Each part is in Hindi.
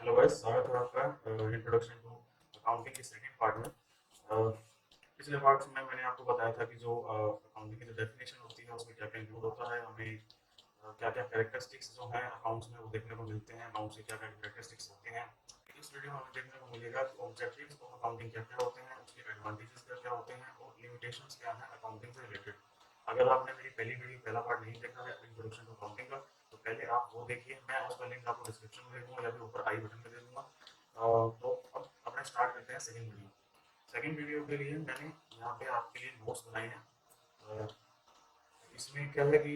हेलो गाइस, स्वागत है आपका इंट्रोडक्शन टू अकाउंटिंग के सेकंड पार्ट में। पिछले पार्ट में मैंने आपको बताया था कि जो अकाउंटिंग की जो डेफिनेशन होती है उसमें क्या क्या इंक्लूड होता है, हमें क्या क्या कैरेक्टरिस्टिक्स जो है अकाउंट्स में वो देखने को मिलते हैं, अकाउंट्स के क्या क्या कैरेक्टरिस्टिक्स होते हैं। इस वीडियो में हमें देखने को मिलेगा कि ऑब्जेक्टिव्स ऑफ अकाउंटिंग क्या क्या होते हैं, उसके एडवांटेजेस क्या क्या होते हैं और लिमिटेशंस क्या हैं अकाउंटिंग से रिलेटेड। अगर आपने मेरी पहली वीडियो पहला पार्ट नहीं देखा है इंट्रोडक्शन टू अकाउंटिंग का, तो पहले आप वो देखिए। मैं उसका लिंक आपको डिस्क्रिप्शन में दे दूंगा या फिर ऊपर आई बटन में दे दूंगा। तो अब अपने स्टार्ट करते हैं सेकंड वीडियो। सेकंड वीडियो के लिए मैंने यहाँ पे आपके लिए नोट्स बनाए हैं। अ, इसमें क्या है कि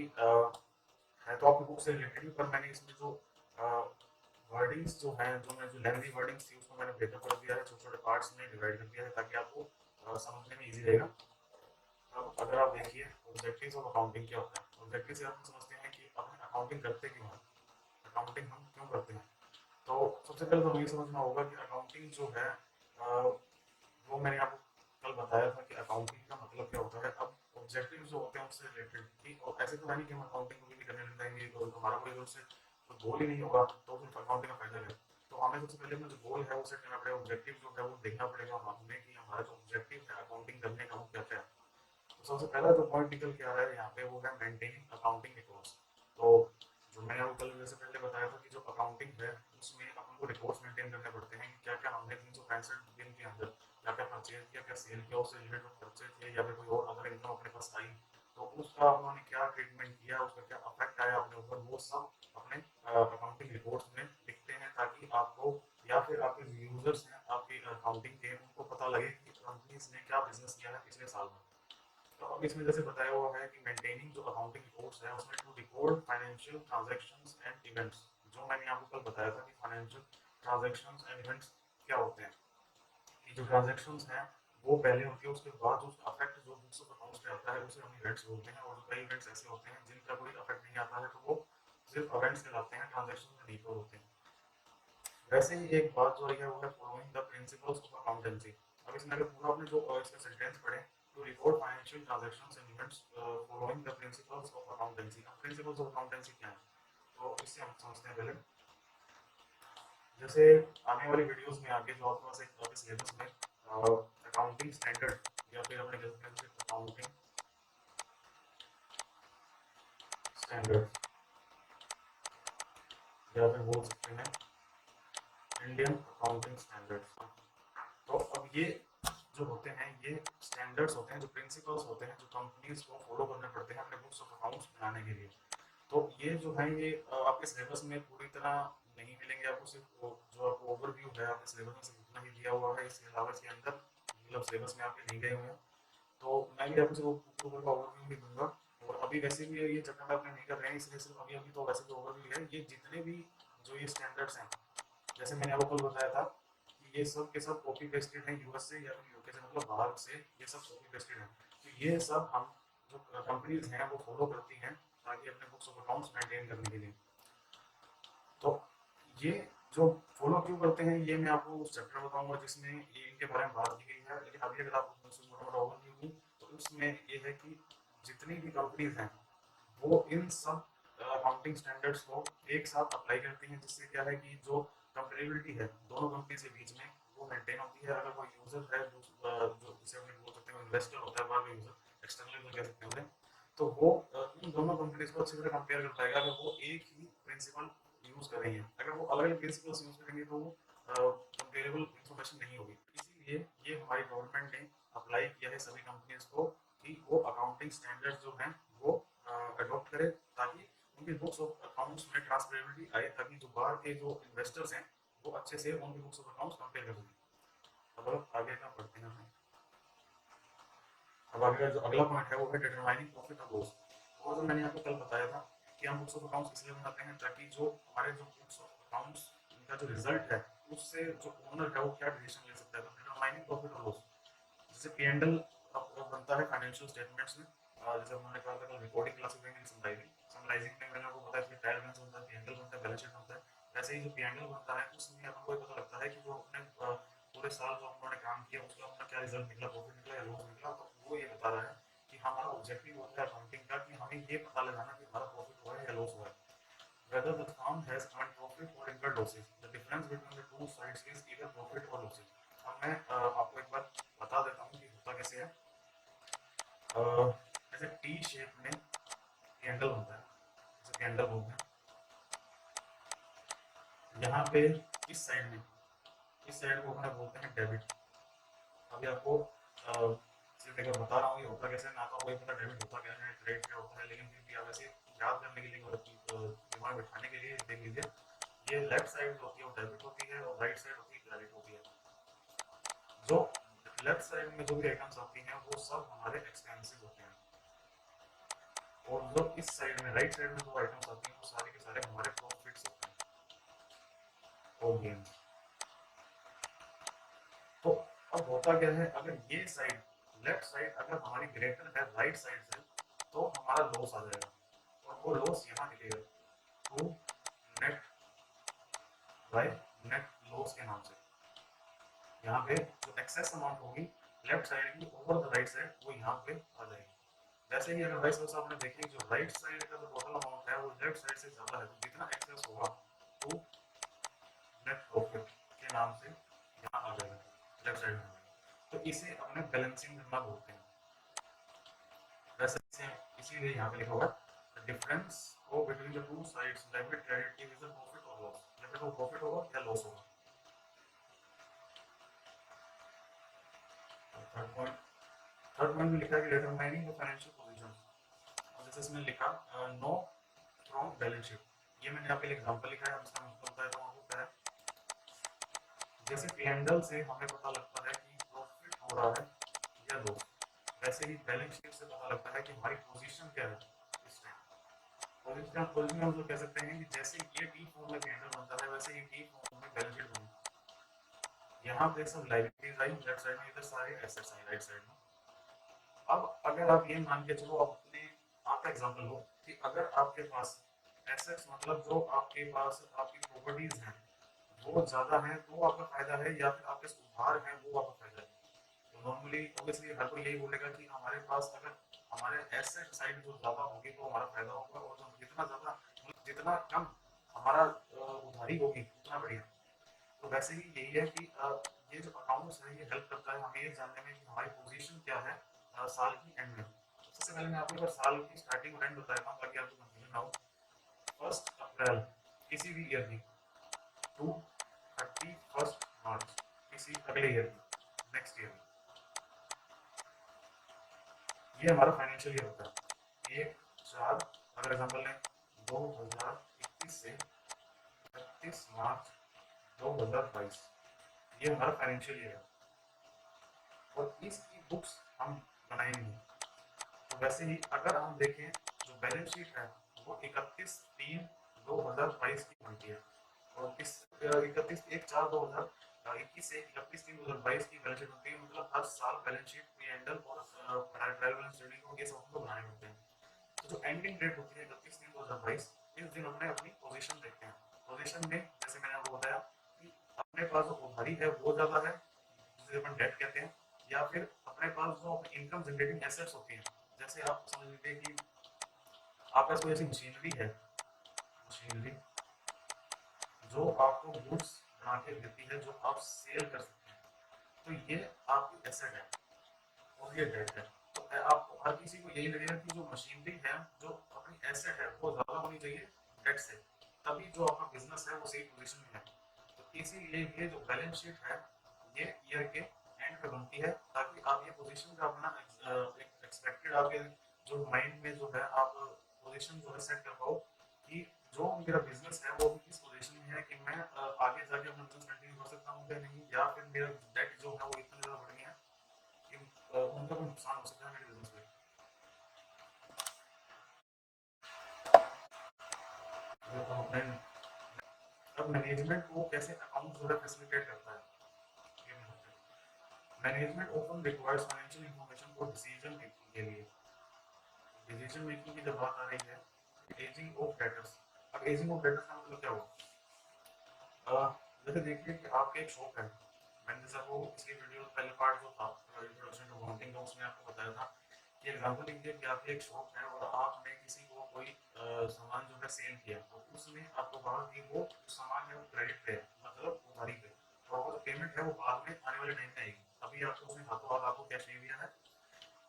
है तो आपकी बुक से रिलेटेड ही, पर मैंने इसमें जो वर्डिंग्स जो हैं, जो लेंथी वर्डिंग्स थी उसको मैंने ब्रेकअप कर दिया है, छोटे छोटे पार्ट्स में डिवाइड कर दिया है ताकि आपको समझने में इजी रहेगा। अब अगर आप देखिए ऑब्जेक्टिव्स ऑफ अकाउंटिंग क्या होता है। ऑब्जेक्टिव से हम समझते हैं कि अपने अकाउंटिंग करते क्यों हैं, अकाउंटिंग हम क्यों करते हैं। तो सबसे पहले तो हमें ये समझना होगा कि अकाउंटिंग जो है वो मैंने आपको कल बताया था कि अकाउंटिंग का मतलब क्या होता है। अब ऑब्जेक्टिव जो होते हैं उससे रिलेटेड कि और ऐसे तो है नहीं कि हम अकाउंटिंग कभी भी करने लग जाएंगे तो हमारा कोई उससे कोई गोल ही नहीं होगा तो फिर अकाउंटिंग का फायदा है। तो हमें सबसे पहले अपना जो गोल है वो सेट करना पड़ेगा, ऑब्जेक्टिव जो है वो देखना पड़ेगा हमें कि हमारा जो ऑब्जेक्टिव है अकाउंटिंग करने का वो क्या क्या है। तो सबसे पहला जो पॉइंट निकल के आ रहा है यहाँ पे वो है मेंटेनिंग अकाउंटिंग रिकॉर्ड्स। तो जो मैंने आपको कल जैसे पहले बताया था कि जो अकाउंटिंग है उसमें अपन को रिकॉर्ड्स मेंटेन करने पड़ते हैं कि क्या क्या हमने 365 दिन के अंदर क्या क्या परचेज किया, क्या सेल किया, उससे रिलेटेड खर्चे थे या फिर कोई और अदर इनकम अपने पास आई तो उसका उन्होंने क्या ट्रीटमेंट किया, उसका क्या अफेक्ट आया अपने ऊपर, वो सब अपने अकाउंटिंग रिपोर्ट्स में लिखते हैं ताकि आपको या फिर आपके यूजर्स हैं आपके अकाउंटिंग के उनको पता लगे कि कंपनीज ने क्या बिजनेस किया है पिछले साल में। तो अब इसमें जैसे बताया हुआ है कि मेंटेनिंग जो अकाउंटिंग रिपोर्ट्स है उसमें to record financial transactions and events. जो मैंने आपको कल बताया था कि फाइनेंशियल ट्रांजैक्शंस एंड इवेंट्स क्या होते हैं। ये जो ट्रांजैक्शंस हैं वो पहले होती है, उसके बाद जो उसका अफेक्ट जो बुक्स ऑफ अकाउंट्स पे आता है उसे हम इवेंट्स बोलते हैं। और कई इवेंट्स ऐसे होते हैं जिनका कोई अफेक्ट नहीं आता है तो वो सिर्फ इवेंट्स कहलाते हैं, ट्रांजैक्शन में नहीं होते हैं। वैसे ही एक बात जो है वो है following the principles of accountancy. अब इसमें अगर पूरा आपने जो इसका सेंटेंस पढ़े to record financial transactions and events following the principles of accountancy. अब प्रिंसिपल्स ऑफ अकाउंटेंसी क्या है तो इससे हम समझते हैं पहले। जैसे आने वाली वीडियोस में आगे जो आपके पास एक आपके सिलेबस में अकाउंटिंग स्टैंडर्ड या फिर अपने जैसे अकाउंटिंग स्टैंडर्ड या फिर बोल सकते हैं इंडियन अकाउंटिंग स्टैंडर्ड्स। तो अब ये जो होते हैं ये स्टैंडर्ड्स होते हैं, जो प्रिंसिपल्स होते हैं जो कंपनीज को फॉलो करने पड़ते हैं अपने बुक्स ऑफ अकाउंट्स बनाने के लिए। तो ये जो है ये आपके सिलेबस में पूरी तरह नहीं मिलेंगे आपको, सिर्फ जो आपको ओवरव्यू है आपके सिलेबस में सिर्फ उतना ही दिया हुआ है। इसके अलावा इसके अंदर मतलब सिलेबस में आपके नहीं गए हुए हैं तो मैं भी आपको सिर्फ ऊपर का ओवरव्यू ही दूंगा। और अभी वैसे भी ये चैप्टर में अपने नहीं कर रहे हैं इसलिए सिर्फ अभी अभी तो वैसे भी ओवरव्यू है। ये जितने भी जो ये स्टैंडर्ड्स हैं जैसे मैंने आपको कल बताया था कि ये सब के सब कॉपी पेस्टेड हैं यूएस से या फिर यूके से, मतलब बाहर से ये सब कॉपी पेस्टेड हैं। तो ये सब हम जो कंपनीज हैं वो फॉलो करती हैं ताकि अपने बुक्स ऑफ अकाउंट्स मेंटेन करने के लिए। तो ये जो फॉलो क्यों करते हैं ये मैं आपको उस चैप्टर में बताऊंगा जिसमें ये इनके बारे में बात की गई है। लेकिन अभी अगर आप मुझसे मोटा मोटा ओवरव्यू दूं तो उसमें ये है कि जितनी भी कंपनीज हैं वो इन सब अकाउंटिंग स्टैंडर्ड्स को एक साथ अप्लाई करती हैं, जिससे क्या है कि जो कंपेरेबिलिटी है दोनों कंपनी के बीच में वो मेंटेन होती है। अगर कोई यूजर है जो जिसे हम बोल सकते हैं इन्वेस्टर होता है, बाहर का यूजर एक्सटर्नल यूजर कह सकते हैं उन्हें, तो वो इन दोनों कंपनीज को अच्छी तरह कंपेयर कर पाएगा अगर वो एक ही प्रिंसिपल यूज कर रही है। अगर वो अलग अलग प्रिंसिपल्स यूज करेंगे तो वो कंपेरेबल इंफॉर्मेशन नहीं होगी। इसीलिए ये हमारी गवर्नमेंट ने अप्लाई किया है सभी कंपनीज को कि वो अकाउंटिंग स्टैंडर्ड्स जो हैं वो अडॉप्ट करे ताकि उनके बुक्स ऑफ अकाउंट्स में ट्रांसपेरेबिलिटी आए, ताकि जो बाहर के जो इन्वेस्टर्स हैं वो अच्छे से उनके बुक्स ऑफ अकाउंट्स कंपेयर कर सकें। अब आगे का पढ़ते हैं हम। अब आगे जो अगला पॉइंट है वो है डिटरमाइनिंग प्रॉफिट और लॉस। वो जो मैंने आपको कल बताया था कि हम बुक्स ऑफ अकाउंट्स इसलिए बनाते हैं ताकि जो हमारे जो बुक्स ऑफ अकाउंट्स का जो रिजल्ट है उससे जो ओनर है वो क्या डिसीजन ले सकता है। तो डिटरमाइनिंग प्रॉफिट और लॉस जैसे P&L बनता है फाइनेंशियल स्टेटमेंट्स में। जैसे हमने कहा था recording classifying and summarising. Summarising में मैंने आपको बताया कि ट्रायल बैलेंस बनता है, P&L बनता है, बैलेंस शीट बनता है। वैसे ही जो P&L बनता है उसमें आपको पता लगता है कि जो अपने पूरे साल जो उन्होंने काम किया उसका अपना क्या रिजल्ट निकला, प्रॉफिट निकला या लॉस निकला। तो वो ये बता रहा है कि हमारा ऑब्जेक्टिव होता है अकाउंटिंग का कि हमें ये पता लगाना कि हमारा प्रॉफिट हुआ है या लॉस हुआ है। Whether the firm has earned profit or incurred losses, the difference between the two sides is either profit और लॉसेस। अब मैं आपको एक बार बता देता हूँ कि होता कैसे है। जैसे टी शेप में कैंडल होता है, जैसे कैंडल बोलते हैं, यहाँ पे इस साइड में, इस साइड को अपने बोलते हैं डेबिट। अभी आपको सिर्फ एक बार बता रहा हूँ ये होता कैसे, ना तो आपको पता डेबिट होता क्या है, क्रेडिट क्या होता है, लेकिन फिर भी आप ऐसे याद करने के लिए और दिमाग बिठाने के लिए देख लीजिए। ये लेफ्ट साइड जो होती है वो डेबिट होती है और राइट साइड होती है क्रेडिट होती है। जो लेफ्ट साइड में जो भी आइटम्स आती हैं वो सब हमारे एक्सपेंसिव होते हैं, और जो इस साइड में राइट साइड में जो आइटम्स आती हैं वो सारे के सारे हमारे प्रॉफिट्स होते हैं और गेन। तो अब होता क्या है, अगर ये साइड लेफ्ट साइड अगर हमारी ग्रेटर है राइट साइड से तो हमारा लॉस आ जाएगा, और वो लॉस यहाँ निकलेगा to net by net loss के नाम से। यहाँ पे जो एक्सेस अमाउंट होगी लेफ्ट साइड की ओवर द राइट साइड वो यहाँ पे आ जाएगी। जैसे ही अगर वाइस वर्सा आपने देखें जो राइट साइड का जो टोटल अमाउंट है वो लेफ्ट साइड से ज्यादा है, तो जितना एक्सेस होगा तो नेट प्रॉफिट के नाम से यहाँ आ जाएगा लेफ्ट साइड में। तो इसे अपने बैलेंसिंग करना बोलते हैं। वैसे इसीलिए यहाँ पे लिखा हुआ है difference of between the two sides debit credit is the profit और लॉस, या फिर वो प्रॉफिट होगा या लॉस होगा। थर्ड पॉइंट में लिखा है कि डिटरमाइनिंग द फाइनेंशियल पोजीशन। और जैसे इसमें लिखा नो फ्रॉम बैलेंस शीट, ये मैंने यहाँ पे एग्जांपल लिखा है, इसका मतलब बताया था आपको क्या है। जैसे कैंडल से हमें पता लगता है कि प्रॉफिट हो रहा है या लॉस, वैसे ही बैलेंस शीट से पता लगता है कि हमारी पोजीशन क्या है इस टाइम। पोजीशन हम लोग कह सकते हैं कि जैसे ये टी फॉर्म में कैंडल बनता है वैसे ये टी फॉर्म में बैलेंस शीट बनी। यहाँ पे सब लायबिलिटीज आई लेफ्ट साइड में, इधर सारे एसेट्स आई राइट साइड में। अब अगर आप ये मान के चलो अपने आपका एग्जांपल लो कि अगर आपके पास एसेट्स मतलब जो आपके पास आपकी प्रॉपर्टीज हैं वो ज्यादा है तो आपका फायदा है, या फिर आपके उधार है वो आपका फायदा है। तो नॉर्मली ऑब्वियसली हर कोई यही बोलेगा कि हमारे पास अगर हमारे एसेट साइड जो ज्यादा होगी तो हमारा फायदा होगा, और जो जितना ज्यादा मतलब जितना कम हमारा उधारी होगी उतना बढ़िया। तो वैसे ही यही है कि ये जो अकाउंट्स है ये हेल्प करता है हमें ये जानने में कि हमारी पोजीशन क्या है साल की एंड में। सबसे पहले मैं आपको एक बार साल की स्टार्टिंग और एंड बता देता हूँ ताकि आपको कंफ्यूजन ना हो। 1 अप्रैल किसी भी ईयर की टू 31 मार्च किसी अगले ईयर की, नेक्स्ट ईयर, ये हमारा फाइनेंशियल ईयर होता है। 1/4 अगर एग्जाम्पल लें 2021 से 31 मार्च 2022, ये हमारा फाइनेंशियल ईयर है, और इसकी बुक्स हम बनाएंगे। तो वैसे ही अगर हम देखें जो बैलेंस शीट है वो 31/3/2022 की बनती है, और इस 31/1/4/2021 से 31/3/2022 की बैलेंस शीट बनती है। मतलब हर साल बैलेंस शीट पी&एल और ट्रायल बैलेंस शीट ये सब हमको बनाने होते हैं। तो जो एंडिंग डेट होती है 31/3/2022, इस दिन हमने अपनी पोजीशन देखते हैं। पोजीशन में जैसे मैंने आपको बताया कि अपने पास जो उधारी है वो ज्यादा है जिसे अपन डेट कहते हैं, या फिर अपने पास जो इनकम जनरेटिंग एसेट्स होती हैं, जैसे आप समझ लीजिए कि आपके पास कोई ऐसी मशीनरी है, मशीनरी जो आपको गुड्स बना के देती है जो आप सेल कर सकते हैं, तो ये आपकी एसेट है और ये डेट है। तो आपको हर किसी को यही लगेगा कि जो मशीनरी है जो अपनी एसेट है वो ज्यादा होनी चाहिए डेट से, तभी जो आपका बिजनेस है वो सही पोजीशन में है। तो इसीलिए ये जो बैलेंस शीट है ये ईयर के एंड पे बनती है, ताकि आप ये पोजीशन का अपना एक्सपेक्टेड आपके जो माइंड में जो है आप पोजीशन जो है सेट कर पाओ कि जो मेरा बिजनेस है वो भी किस पोजीशन में है, कि मैं आगे जाके अपना बिजनेस कंटिन्यू कर सकता हूँ या नहीं, या फिर मेरा डेट जो है वो इतना ज़्यादा बढ़ गया है कि उनका कोई नुकसान हो सकता है मेरे बिजनेस में। तो अपने अब मैनेजमेंट को कैसे अकाउंट जो है फैसिलिटेट करता है ये मैं बताता हूँ। Management often requires financial information for decision making के लिए। डिसीजन मेकिंग की जब बात आ रही है एजिंग ऑफ डेटर्स, अब एजिंग ऑफ डेटर्स का मतलब क्या हुआ। जैसे देखिए कि आपके एक शॉप है, मैंने जैसे आपको इसकी वीडियो पहले पार्ट जो था इंट्रोडक्शन टू अकाउंटिंग का उसमें आपको बताया था कि एग्जांपल लीजिए कि आपकी एक शॉप है और आपने किसी को कोई सामान जो है सेल किया, तो उसमें आपको कहा कि वो सामान है वो क्रेडिट पे है, मतलब पेमेंट है वो बाद में आने वाले टाइम में आएगी, अभी आपको उसने हाथों हाथ आपको कैश नहीं दिया है,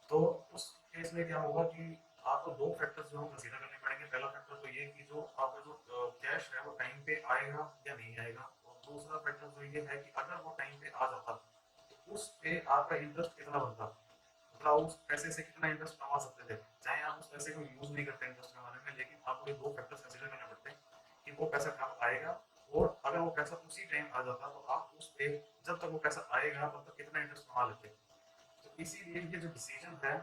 तो उस केस में क्या होगा कि आपको दो फैक्टर्स जो कंसीडर करने पड़ेंगे। पहला फैक्टर तो ये कि जो आपका जो कैश है वो टाइम पे आएगा या नहीं आएगा, और दूसरा फैक्टर तो ये है कि अगर वो टाइम पे आ जाता तो उस पे आपका इंटरेस्ट कितना बनता, मतलब आप उस पैसे से कितना इंटरेस्ट कमा सकते थे, चाहे आप उस पैसे को यूज नहीं करते इंटरेस्ट कमाने में, लेकिन आपको ये दो फैक्टर्स कंसीडर करने पड़ते हैं कि वो पैसा कब आएगा, और अगर वो पैसा उसी टाइम आ जाता तो आप उस पे जब तक वो पैसा आएगा तब तक कितना इंटरेस्ट कमा लेते। तो इसीलिए ये जो डिसीजन है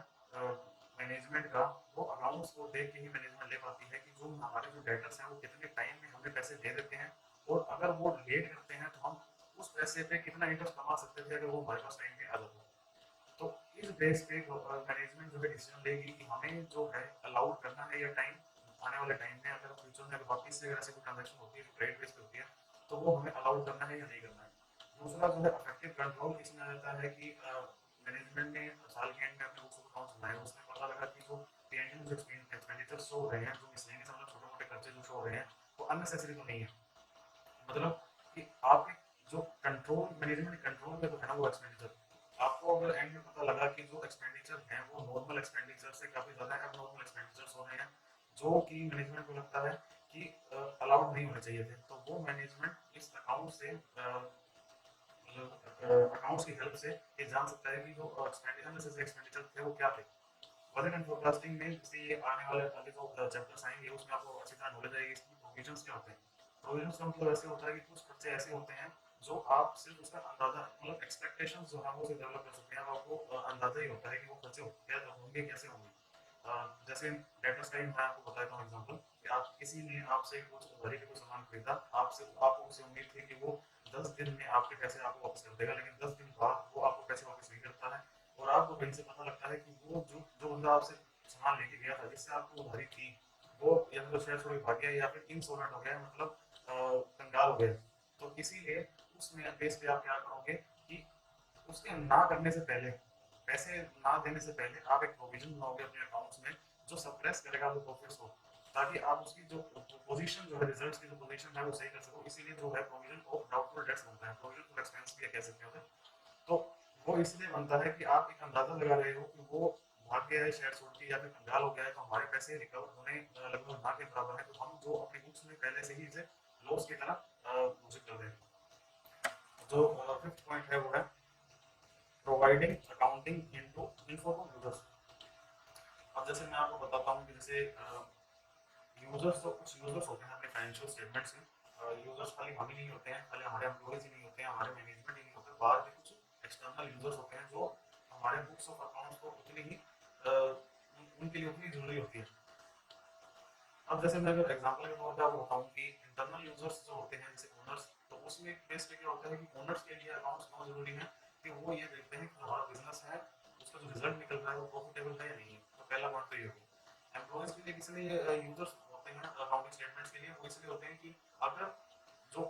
मैनेजमेंट का, वो अकाउंट्स को देख के ही मैनेजमेंट ले पाती है कि जो हमारे जो डेटर्स हैं वो कितने टाइम में हमें पैसे दे देते हैं, और अगर वो लेट करते हैं तो हम उस पैसे पे कितना इंटरेस्ट कमा सकते थे अगर वो हमारे पास टाइम पे आ जाता। तो इस बेस पे मैनेजमेंट जो है डिसीजन लेगी कि हमें जो है अलाउड करना है या टाइम आने वाले टाइम में अगर फ्यूचर में अगर वापस से अगर ऐसी कोई ट्रांजेक्शन होती है जो क्रेडिट बेस पे होती है तो वो हमें अलाउड करना है या नहीं करना है। दूसरा जो है अफेक्टिव कंट्रोल इसमें आ जाता है कि मैनेजमेंट ने साल के एंड में अपने बुक्स ऑफ अकाउंट्स बनाए, उसमें पता लगा कि जो पीएनडीएम जो एक्सपेंडिचर शो हो रहे हैं, जो मिसलेनियस मतलब छोटे मोटे खर्चे जो शो हो रहे हैं वो अननेसेसरी तो नहीं है, मतलब कि आपके जो कंट्रोल मैनेजमेंट कंट्रोल में तो है ना वो एक्सपेंडिचर, आपको अगर एंड में पता लगा कि जो एक्सपेंडिचर है वो नॉर्मल एक्सपेंडिचर से काफी ज्यादा एबनॉर्मल एक्सपेंडिचर्स हो रहे हैं जो कि मैनेजमेंट को लगता है कि अलाउड नहीं होने चाहिए थे, तो वो मैनेजमेंट इस अकाउंट से मतलब अकाउंट्स की हेल्प से ये जान सकता है कि जो एक्सपेंडिचर थे वो क्या थे। बजट एंड फोरकास्टिंग में जैसे ये आने वाले आगे जो चैप्टर्स आएंगे उसमें आपको अच्छी तरह नॉलेज आएगी इसकी प्रोविजंस क्या होते हैं। प्रोविजंस का मतलब ऐसे होता है कि कुछ खर्चे ऐसे होते हैं जो आप सिर्फ उसका अंदाजा मतलब एक्सपेक्टेशंस जो है वो से डेवलप कर सकते हैं, आपको अंदाजा ही होता है कि वो खर्चे क्या होंगे कैसे होंगे। जैसे डेटा स्टाइल मैं आपको बताता हूँ एग्जांपल कि आप किसी ने आपसे कुछ भरी के कुछ सामान खरीदा, आपसे आपको उससे उम्मीद थी कि वो 10 दिन में आपके पैसे आपको वापस कर देगा, लेकिन 10 दिन बाद वो आपको पैसे वापस नहीं करता है, और आपको कहीं से पता लगता है कि वो जो जो बंदा आपसे सामान लेके गया था जिससे आपको उधारी थी वो या तो शेयर छोड़ के भाग गया या फिर इंसॉल्वेंट हो गया, मतलब कंगाल हो गया। तो इसीलिए उसमें बेस पे आप क्या करोगे कि उसके ना करने से पहले पैसे ना देने से पहले आप एक प्रोविजन बनाओगे अपने अकाउंट्स में जो सप्रेस करेगा वो प्रॉफिट्स को, ताकि आप उसकी जो पोजीशन जो है रिजल्ट्स की जो पोजीशन है वो सही कर सको। इसीलिए जो है प्रोविजन ऑफ डाउटफुल डेट्स बनता है, प्रोविजन फॉर एक्सपेंस भी कह सकते हो। तो वो इसलिए बनता है कि आप एक अंदाजा लगा रहे हो कि वो भाग गया है शेयर छोड़ के या फिर कंगाल हो गया है तो हमारे पैसे रिकवर होने लगभग ना के बराबर है, तो हम जो अपनी बुक्स में पहले से ही इसे लॉस की तरह घोषित कर दें। जो फिफ्थ पॉइंट है वो है providing accounting into info to users. अब जैसे मैं आपको बताता हूँ कि जैसे यूजर्स तो कुछ यूजर्स होते हैं अपने फाइनेंशियल स्टेटमेंट्स के, यूजर्स खाली हम ही नहीं होते हैं, खाली हमारे एम्प्लॉयज ही नहीं होते हैं, हमारे मैनेजमेंट ही नहीं होते, बाहर भी कुछ एक्सटर्नल यूजर्स होते हैं जो हमारे बुक्स ऑफ अकाउंट्स को उतनी ही उनके लिए उतनी जरूरी होती है। अब जैसे मैं अगर एग्जांपल के तौर पे आपको बताऊं कि इंटरनल यूजर्स जो होते हैं जैसे ओनर्स, तो उसमें बेस पे क्या होता है कि ओनर्स के लिए अकाउंट्स क्यों जरूरी है कि वो ये देखते हैं कि हमारा बिजनेस है उसका जो रिजल्ट निकल रहा है वो प्रॉफिटेबल है या नहीं है, तो पहला पॉइंट तो ये हो गया। एम्प्लॉयज के लिए किस लिए यूजर्स होते हैं अकाउंटिंग स्टेटमेंट्स के लिए, वो इसलिए होते हैं कि अगर जो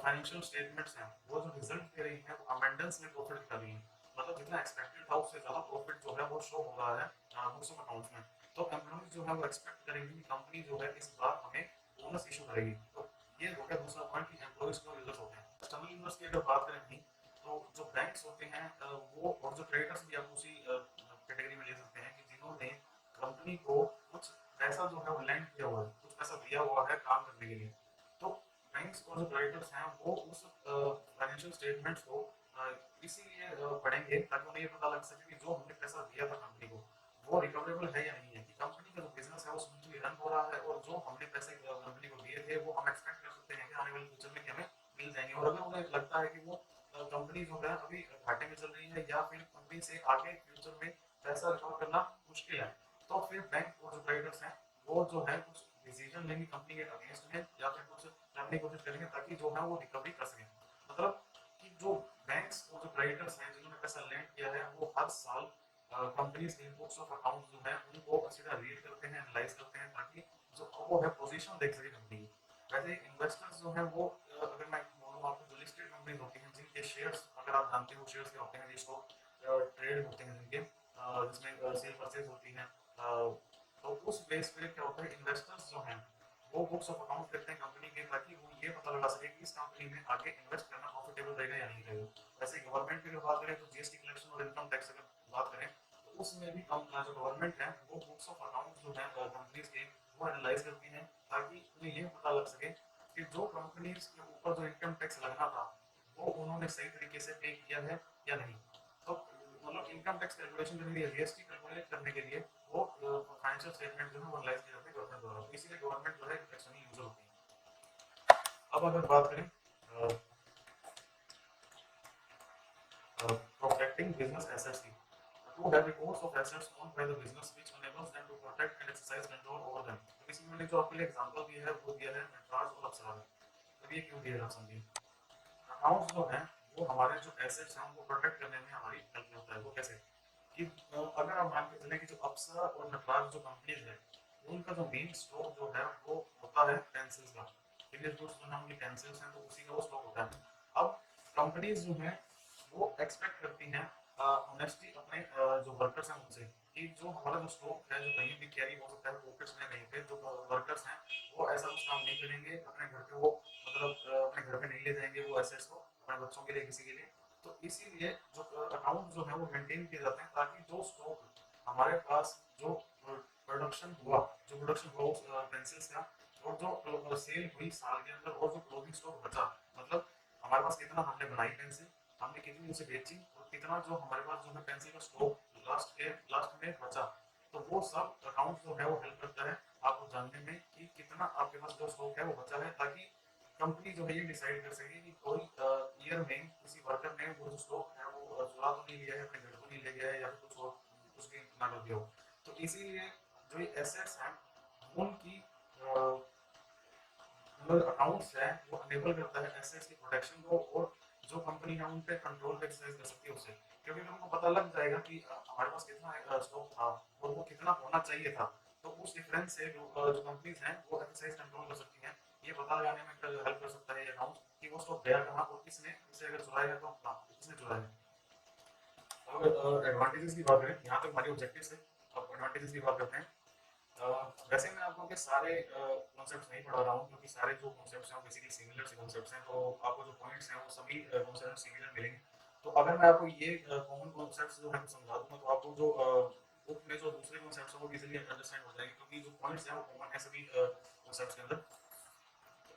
फाइनेंशियल स्टेटमेंट्स हैं वो जो रिजल्ट दे रही है वो अमेंडेंस में प्रॉफिट दिखा रही है, मतलब जितना एक्सपेक्टेड था उससे ज्यादा प्रॉफिट जो है वो शो हो रहा है बुक्स ऑफ अकाउंट्स में, तो एम्प्लॉइज जो है वो एक्सपेक्ट करेंगे कि कंपनी जो है इस बार हमें बोनस इशू करेगी। तो ये हो गया दूसरा पॉइंट कि एम्प्लॉइज को यूजर्स होते हैं। एक्सटर्नल यूजर्स की अगर बात करें नहीं तो जो बैंक्स होते हैं वो और जो क्रेडिटर्स भी आप उसी कैटेगरी में ले सकते हैं कि जिन्होंने कंपनी को कुछ पैसा जो है वो लैंड किया हुआ है, कुछ पैसा दिया हुआ है काम करने के लिए, तो बैंक्स और जो क्रेडिटर्स हैं वो उस फाइनेंशियल स्टेटमेंट्स को इसीलिए पढ़ेंगे ताकि उन्हें ये पता लग सके कि जो हमने पैसा दिया था कंपनी को वो रिकवरेबल है या नहीं है, कि कंपनी का जो बिजनेस है वो स्मूथली रन हो रहा है और जो हमने पैसे कंपनी को दिए थे वो हम एक्सपेक्ट कर सकते हैं कि आने वाले फ्यूचर में कि हमें मिल जाएंगे, और अगर उन्हें लगता है कि वो कंपनी जो है अभी घाटे में चल रही है या फिर कंपनी से आगे फ्यूचर में पैसा रिकवर करना मुश्किल है, तो फिर बैंक और जो क्रेडिटर्स हैं वो जो है कुछ डिसीजन लेंगे कंपनी के अगेंस्ट में या फिर कुछ करने की कोशिश करेंगे ताकि जो है वो रिकवरी कर सकें। मतलब कि जो बैंक्स और जो क्रेडिटर्स हैं जिन्होंने पैसा लैंड किया है वो हर साल कंपनीज के बुक्स ऑफ अकाउंट्स जो है उनको अच्छी तरह रीड करते हैं एनालाइज करते हैं ताकि जो वो है पोजीशन देख सके कंपनी की। वैसे इन्वेस्टर्स जो है वो अगर मैं बोलूँ आपको जो लिस्टेड कंपनीज होती हैं जिनके शेयर्स अगर आप जानते हो शेयर्स क्या होते हैं जिसको ट्रेड होते हैं जिनके जिसमें सेल परचेज होती है, तो उस बेस पे क्या होता है इन्वेस्टर्स जो हैं वो बुक्स ऑफ अकाउंट देखते हैं कंपनी के, ताकि वो ये पता लगा सके कि इस कंपनी में आगे इन्वेस्ट करना प्रॉफिटेबल रहेगा या नहीं रहेगा। वैसे गवर्नमेंट की अगर बात करें तो जीएसटी कलेक्शन और इनकम टैक्स अगर बात करें तो उसमें भी जो गवर्नमेंट है वो बुक्स ऑफ अकाउंट जो है कंपनीज के वो एनालाइज करती है, ताकि उन्हें ये पता लग सके कि जो कंपनीज के ऊपर जो इनकम टैक्स लगना था वो उन्होंने सही तरीके से पे किया है या नहीं। तो मतलब इनकम टैक्स कैलकुलेशन करने के लिए, जीएसटी कैलकुलेट करने के लिए वो फाइनेंशियल स्टेटमेंट जो है वो एनालाइज किए जाते हैं गवर्नमेंट द्वारा, तो इसीलिए गवर्नमेंट जो है एक्सटर्नल यूजर होती है। अब अगर बात करें protecting business assets की, to have reports of assets owned by the business which enables them to protect and exercise control over them। तो इसमें मैंने जो आपके लिए एग्जांपल दिया है वो दिया है नटराज और अप्सरा ने। अब ये क्यों दिया है समझिए। अकाउंट्स जो है वो हमारे जो एसेट्स हैं उनको प्रोटेक्ट करने में हमारी हेल्प करता है। वो कैसे कि अगर आप मान के चलें कि जो अप्सरा और नटराज जो कंपनीज है उनका जो मेन स्टॉक जो है वो होता है पेंसिल्स का। फिनिश गुड्स जो है उनकी पेंसिल्स हैं तो उसी का वो स्टॉक होता है। अब कंपनीज जो है वो एक्सपेक्ट करती हैं ऑनेस्टी अपने जो वर्कर्स हैं उनसे, कि जो हमारा जो स्टॉक है जो कहीं भी कैरी हो सकता है पॉकेट्स में कहीं पे, जो वर्कर्स हैं वो ऐसा कुछ काम नहीं करेंगे अपने घर पे, वो मतलब अपने घर पे नहीं ले जाएंगे वो एसेट्स को अपने बच्चों के लिए किसी के लिए। तो इसीलिए जो अकाउंट जो है वो मेंटेन किए जाते हैं, ताकि जो स्टॉक हमारे पास जो प्रोडक्शन हुआ उस पेंसिल्स का, और जो सेल हुई साल के अंदर, और जो क्लोजिंग स्टॉक बचा, मतलब हमारे पास कितना हमने बनाई पेंसिल, हमने कितनी उसे बेची, और कितना जो हमारे पास जो है पेंसिल का स्टॉक लास्ट में बचा, तो वो सब अकाउंट जो है वो हेल्प करता है आपको जानने में कि कितना आपके पास जो स्टॉक है वो बचा है, ताकि कंपनी जो है ये डिसाइड कर सके कि कोई ईयर में किसी वर्कर ने वो जो स्टॉक है वो चुरा तो नहीं लिया है, अपने घर को नहीं ले गया है, या फिर कुछ और कुछ भी ना कर दिया हो। तो इसीलिए जो ये एसेट्स हैं उनकी मतलब अकाउंट्स है वो अनेबल करता है एसेट्स की प्रोटेक्शन को, और जो कंपनी है उन पे कंट्रोल एक्सरसाइज कर सकती है उससे, क्योंकि उनको पता लग जाएगा कि हमारे पास कितना स्टॉक था और वो कितना होना चाहिए था। तो उस डिफरेंस से जो कंपनीज हैं वो एक्सरसाइज कंट्रोल कर सकती हैं। ये पता लगाने में हेल्प कर सकता है ये अकाउंट कि वो स्टॉक गया कहाँ और किसने इसे अगर चुराया है तो किसने चुराया है। अगर एडवांटेजेस की बात करें, यहाँ तक हमारी ऑब्जेक्टिव्स है, अब एडवांटेजेस की बात करते हैं। वैसे मैं आपको के सारे कॉन्सेप्ट्स नहीं पढ़ा रहा हूँ, क्योंकि सारे जो कॉन्सेप्ट्स हैं वो बेसिकली सिमिलर से कॉन्सेप्ट्स हैं, तो आपको जो पॉइंट्स हैं वो सभी कॉन्सेप्ट सिमिलर मिलेंगे। तो अगर मैं आपको ये कॉमन कॉन्सेप्ट्स जो है वो समझा दूंगा, तो आपको जो बुक में जो दूसरे कॉन्सेप्ट्स हैं वो इजीली अंडरस्टैंड हो जाएंगे, क्योंकि जो पॉइंट्स हैं वो कॉमन है सभी कॉन्सेप्ट्स के अंदर।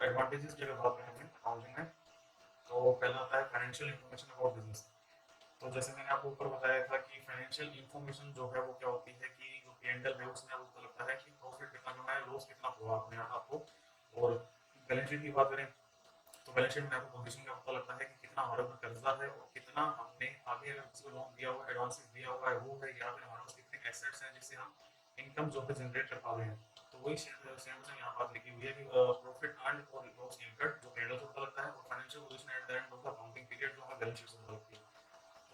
एडवांटेजेस की अगर बात करें अपने अकाउंटिंग में, तो पहला आता है फाइनेंशियल इन्फॉर्मेशन अबाउट बिजनेस। तो जैसे मैंने आपको ऊपर बताया था कि फाइनेंशियल इन्फॉर्मेशन जो है वो क्या होती है, कि जो पी&एल है उसमें आपको पता लगता है कि प्रॉफिट कितना कमाया, लॉस कितना हुआ अपने आपको। और बैलेंस शीट की बात करें तो बैलेंस शीट में आपको पोजीशन का पता लगता है कि कितना हमारे ऊपर कर्जा है और कितना हमने आगे अगर किसी को लोन दिया हुआ है, एडवांसेस दिया हुआ है वो है, या फिर हमारे पास कितने एसेट्स हैं जिससे हम इनकम जो है जनरेट कर पा रहे हैं। तो वही सेम सेम यहाँ बात लिखी हुई है कि प्रॉफिट अर्न और लॉस इनकर्ड जो पी&एल से पता लगता है, और financial position at the end of the accounting period जो है बैलेंस शीट से पता लगती है।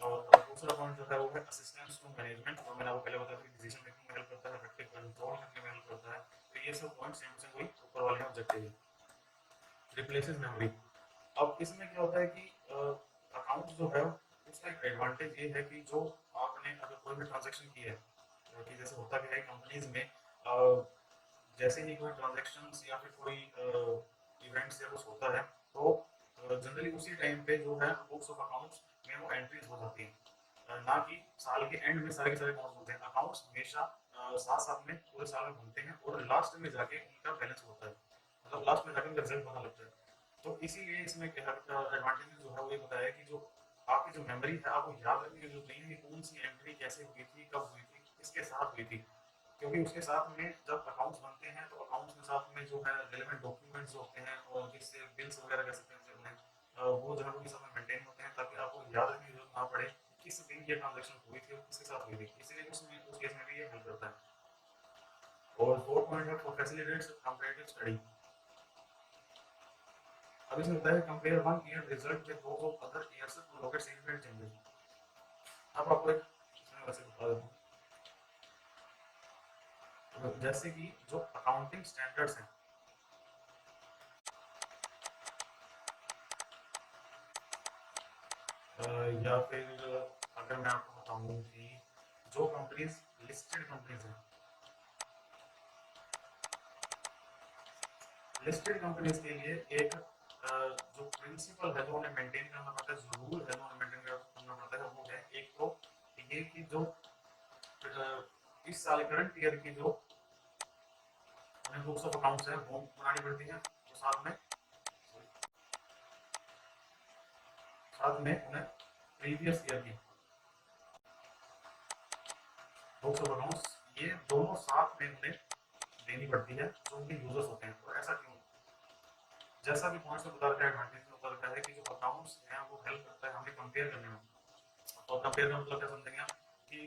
और दूसरा पॉइंट जो है वो है असिस्टेंस टू मैनेजमेंट, और मैंने आपको पहले बताया था कि डिसीजन मेकिंग में हेल्प करता है, इफेक्टिव कंट्रोल करने में हेल्प करता है। तो ये सब पॉइंट सेम सेम वही ऊपर वाले हैं ऑब्जेक्टिव। Replaces memory. अब इसमें क्या होता है कि अकाउंट जो है उसका एक एडवांटेज ये है कि जो आपने अगर कोई भी ट्रांजैक्शन की है, कि जैसे होता क्या है कंपनीज में जैसे ही कोई ट्रांजैक्शन या फिर कोई इवेंट्स या कुछ होता है, तो जनरली उसी टाइम पे जो है बुक्स ऑफ अकाउंट्स में वो एंट्रीज हो जाती हैं, ना कि साल के एंड में सारे के सारे अकाउंट्स होते हैं। अकाउंट्स हमेशा साथ साथ में पूरे साल में घूमते हैं और लास्ट में जाके उनका बैलेंस होता है, मतलब लास्ट में जाके उनका रिजल्ट पता लगता है। तो इसीलिए इसमें एडवांटेज जो है वो ये बताया कि जो आपकी जो मेमोरी है आपको याद रखने की जरूरत नहीं है कि कौन सी एंट्री कैसे हुई थी, कब हुई थी, किसके साथ हुई थी, क्योंकि उसके साथ में जब अकाउंट्स बनते हैं तो अकाउंट्स के साथ में जो है रिलेवेंट डॉक्यूमेंट्स होते हैं और जिससे बिल्स वगैरह कह सकते हैं वो जो है वो साथ में मेंटेन होते हैं, ताकि आपको याद रखने की जरूरत ना पड़े किस दिन ये ट्रांजैक्शन हुई थी और किसके साथ हुई थी, इसलिए उसमें उस केस में भी ये हेल्प करता है। और फोर्थ पॉइंट है फॉर फैसिलिटेट्स कंपैरेटिव स्टडी। अब इसमें होता है compare one year result with those of other years to locate significant changes. अब आपको एक इसमें वैसे बता देता हूँ, जैसे कि जो अकाउंटिंग स्टैंडर्ड्स हैं, या फिर अगर मैं आपको बताऊं कि जो कंपनीज लिस्टेड कंपनीज हैं, लिस्टेड कंपनीज के लिए एक जो प्रिंसिपल है जो उन्हें मेंटेन करना पड़ता है, जो रूल है जो उन्हें मेंटेन करना पड़ता है, वो है एक तो ये कि जो इस साल करंट ईयर की जो उन्हें बुक्स ऑफ अकाउंट्स है वो बनानी पड़ती है, और साथ में उन्हें प्रीवियस ईयर की बुक्स ऑफ अकाउंट्स ये दोनों साथ में उन्हें देनी पड़ती है जो उनके यूजर्स होते हैं। तो ऐसा क्यों? जैसा कि पॉइंट्स में बता रखा है, एडवांटेज में बता रखा है कि जो अकाउंट्स हैं वो हेल्प करता है हमें कंपेयर करने में। और कंपेयर का मतलब क्या समझेंगे आप कि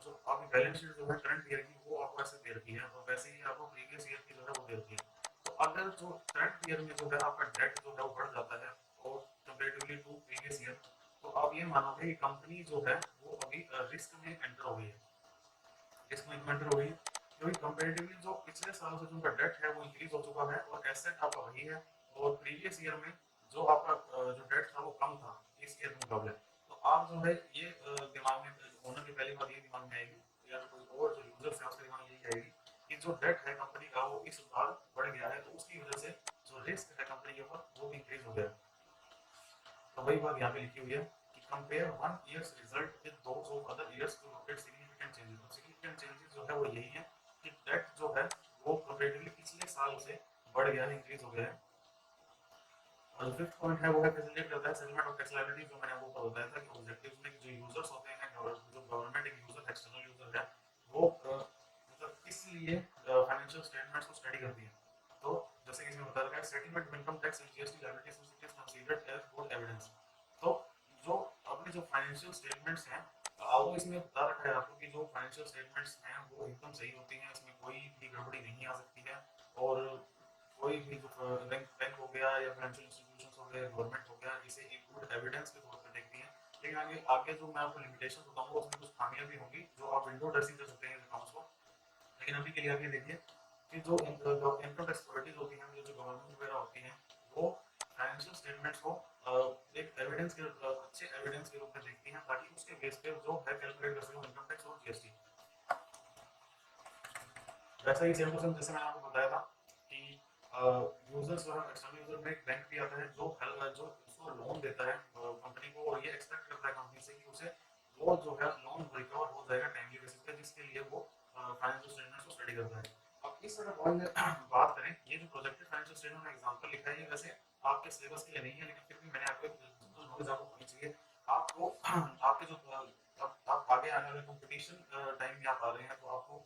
जो आपकी बैलेंस शीट जो है करंट ईयर की वो आपको ऐसे दे रखी है, और वैसे ही आपको प्रीवियस ईयर की जो है वो दे रखी है। तो अगर जो करंट ईयर में जो है आपका डेट जो है वो बढ़ जाता है और कंपेरेटिवली टू प्रीवियस ईयर, तो आप ये मानोगे कि कंपनी जो है वो अभी रिस्क में एंटर हो गई है, रिस्क में एंटर हो गई है, क्योंकि कंपेरेटिवली जो पिछले सालों से जो उनका डेट है वो इंक्रीज हो चुका है और एसेट आपका वही है, और प्रीवियस ईयर में जो आपका जो डेट था वो कम था इस ईयर के मुकाबले। तो आप जो है ये दिमाग में होने की पहली बात ये दिमाग में आएगी, या कोई और जो यूजर्स है उसके दिमाग में यही आएगी कि जो डेट है कंपनी का वो इस बार बढ़ गया है, तो उसकी वजह से जो रिस्क है कंपनी के ऊपर वो भी इंक्रीज हो गया। तो वही बात यहाँ पे लिखी हुई है कि compare one years result with those of other years to locate significant changes. तो सिग्निफिकेंट चेंजेस जो है वो यही है कि डेट जो है वो कंपैरेटिवली पिछले साल से बढ़ गया है, इंक्रीज हो गया है। और फिफ्थ पॉइंट है वो है फैसिलिटेट करता है सेटलमेंट ऑफ टैक्स लायबिलिटी, जो मैंने आपको बताया था कि ऑब्जेक्टिव्स में जो यूजर्स होते हैं, जो गवर्नमेंट एक यूजर एक्सटर्नल यूजर है, वो मतलब किस लिए फाइनेंशियल स्टेटमेंट्स को स्टडी करती है। तो जैसे कि इसमें बता रखा है settlement income tax and GST liabilities it is considered as good evidence. तो जो अपने जो फाइनेंशियल स्टेटमेंट्स हैं, वो इसमें बता रखा है आपको कि जो फाइनेंशियल स्टेटमेंट्स हैं वो एकदम सही होती हैं, इसमें कोई भी गड़बड़ी नहीं आ सकती है, और कोई भी जो बैंक बैंक हो गया या फाइनेंशियल इंस्टीट्यूशंस हो गए, गवर्नमेंट हो गया, इसे एक गुड एविडेंस के तौर पर देखती हैं। लेकिन आगे आगे जो मैं आपको लिमिटेशन बताऊंगा उसमें कुछ खामियां भी होंगी जो आप विंडो ड्रेसिंग कर सकते हैं अकाउंट्स को। लेकिन अभी के लिए आगे देखिए कि जो इनकम टैक्स अथॉरिटीज होती हैं, जो गवर्नमेंट वगैरह होती हैं, वो फाइनेंशियल स्टेटमेंट्स को एक एविडेंस के अच्छे एविडेंस के रूप में देखती हैं, ताकि उसके बेस पे जो है कैलकुलेट कर सकें इनकम टैक्स और जीएसटी। वैसा ही सेम टू सेम जैसे मैंने आपको बताया था कि यूजर्स जो है एक्सटर्नल यूजर में एक बैंक भी आता है जो जो उसको लोन देता है कंपनी को, और ये एक्सपेक्ट करता है कंपनी से कि उसे वो जो है लोन रिकवर हो जाएगा टाइमली बेसिस पे, जिसके लिए वो फाइनेंशियल स्टेटमेंट्स को स्टडी करता है। अब इस तरह पॉइंट में बात करें, ये जो प्रोजेक्टेड फाइनेंशियल स्टेटमेंट का एग्जांपल लिखा है ये वैसे आपके सिलेबस के लिए नहीं है, लेकिन फिर भी मैंने आपको तो नॉलेज आपको होनी चाहिए। आपको आपके जो आप आगे आने वाले कंपटीशन टाइम में आप आ रहे हैं, तो आपको